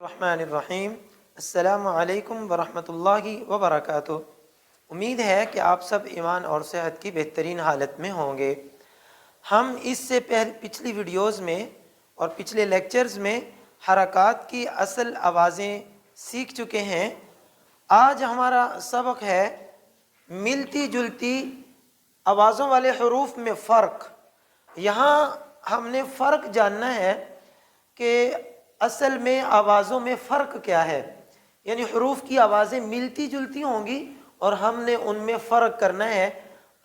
الرحمن الرحیم السلام علیکم ورحمۃ اللہ وبرکاتہ۔ امید ہے کہ آپ سب ایمان اور صحت کی بہترین حالت میں ہوں گے۔ ہم اس سے پچھلی ویڈیوز میں اور پچھلے لیکچرز میں حرکات کی اصل آوازیں سیکھ چکے ہیں۔ آج ہمارا سبق ہے ملتی جلتی آوازوں والے حروف میں فرق۔ یہاں ہم نے فرق جاننا ہے کہ اصل میں آوازوں میں فرق کیا ہے، یعنی حروف کی آوازیں ملتی جلتی ہوں گی اور ہم نے ان میں فرق کرنا ہے۔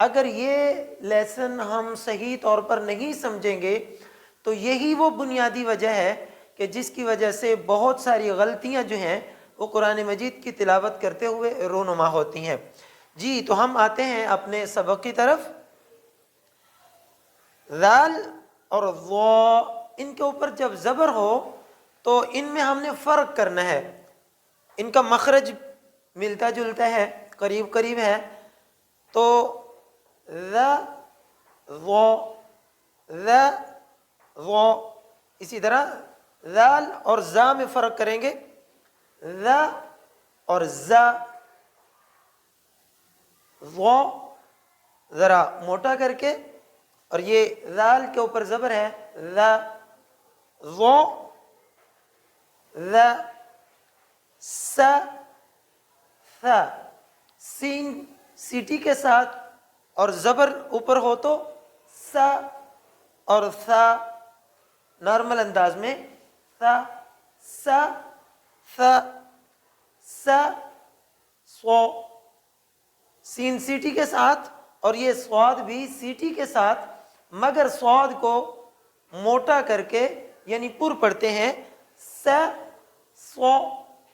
اگر یہ لیسن ہم صحیح طور پر نہیں سمجھیں گے تو یہی وہ بنیادی وجہ ہے کہ جس کی وجہ سے بہت ساری غلطیاں جو ہیں وہ قرآن مجید کی تلاوت کرتے ہوئے رونما ہوتی ہیں۔ جی تو ہم آتے ہیں اپنے سبق کی طرف۔ ذال اور ضا، ان کے اوپر جب زبر ہو تو ان میں ہم نے فرق کرنا ہے۔ ان کا مخرج ملتا جلتا ہے، قریب قریب ہے، تو ذا ضا ذا ضا۔ اسی طرح ذال اور زا میں فرق کریں گے، ذا اور زا۔ ضا ذرا موٹا کر کے، اور یہ ذال کے اوپر زبر ہے، ذا ضا ذا۔ سا ثا، سین سیٹی کے ساتھ اور زبر اوپر ہو تو سا، اور ثا نارمل انداز میں ثا سا ثا سا صو، سین سیٹی کے ساتھ اور یہ صاد بھی سیٹی کے ساتھ، مگر صاد کو موٹا کر کے یعنی پر پڑھتے ہیں، سا صو،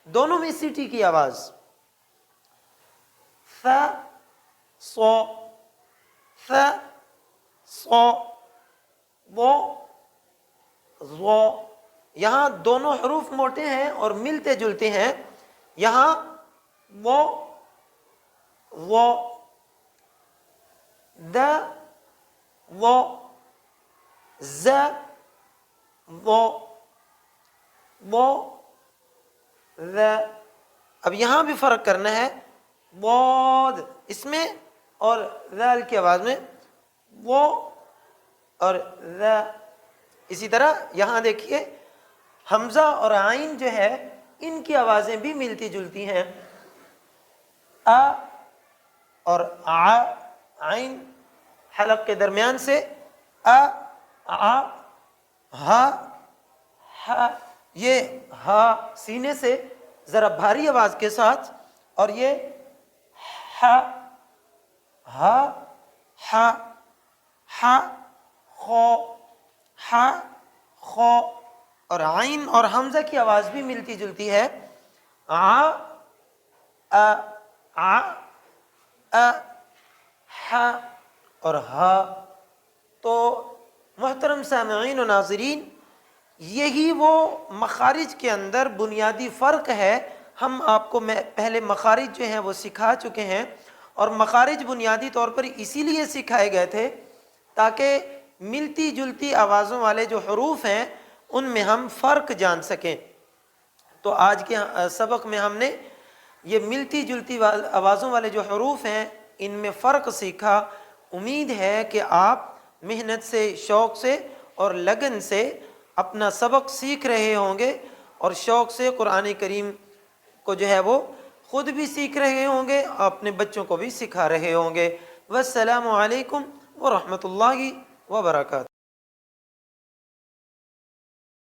دونوں میں سیٹی کی آواز، ثا صو ثا صو وہ ضو۔ یہاں دونوں حروف موٹے ہیں اور ملتے جلتے ہیں۔ یہاں وہ وہ دا وہ ز وہ ذ۔ اب یہاں بھی فرق کرنا ہے، بود اس میں اور ذال کی آواز میں، وہ اور ذ۔ اسی طرح یہاں دیکھیے حمزہ اور عین جو ہے ان کی آوازیں بھی ملتی جلتی ہیں، آ اور آ، عین حلق کے درمیان سے آ آ، ہا ہا، یہ ہا سینے سے ذرا بھاری آواز کے ساتھ، اور یہ ہا ہا ہا ہا خو ہا خو۔ اور عین اور حمزہ کی آواز بھی ملتی جلتی ہے، آ آ آ آ ہا اور ہا۔ تو محترم سامعین و ناظرین، یہی وہ مخارج کے اندر بنیادی فرق ہے۔ ہم آپ کو پہلے مخارج جو ہیں وہ سکھا چکے ہیں، اور مخارج بنیادی طور پر اسی لیے سکھائے گئے تھے تاکہ ملتی جلتی آوازوں والے جو حروف ہیں ان میں ہم فرق جان سکیں۔ تو آج کے سبق میں ہم نے یہ ملتی جلتی آوازوں والے جو حروف ہیں ان میں فرق سیکھا۔ امید ہے کہ آپ محنت سے، شوق سے اور لگن سے اپنا سبق سیکھ رہے ہوں گے، اور شوق سے قرآن کریم کو جو ہے وہ خود بھی سیکھ رہے ہوں گے، اپنے بچوں کو بھی سکھا رہے ہوں گے۔ والسلام علیکم ورحمۃ اللہ وبرکاتہ۔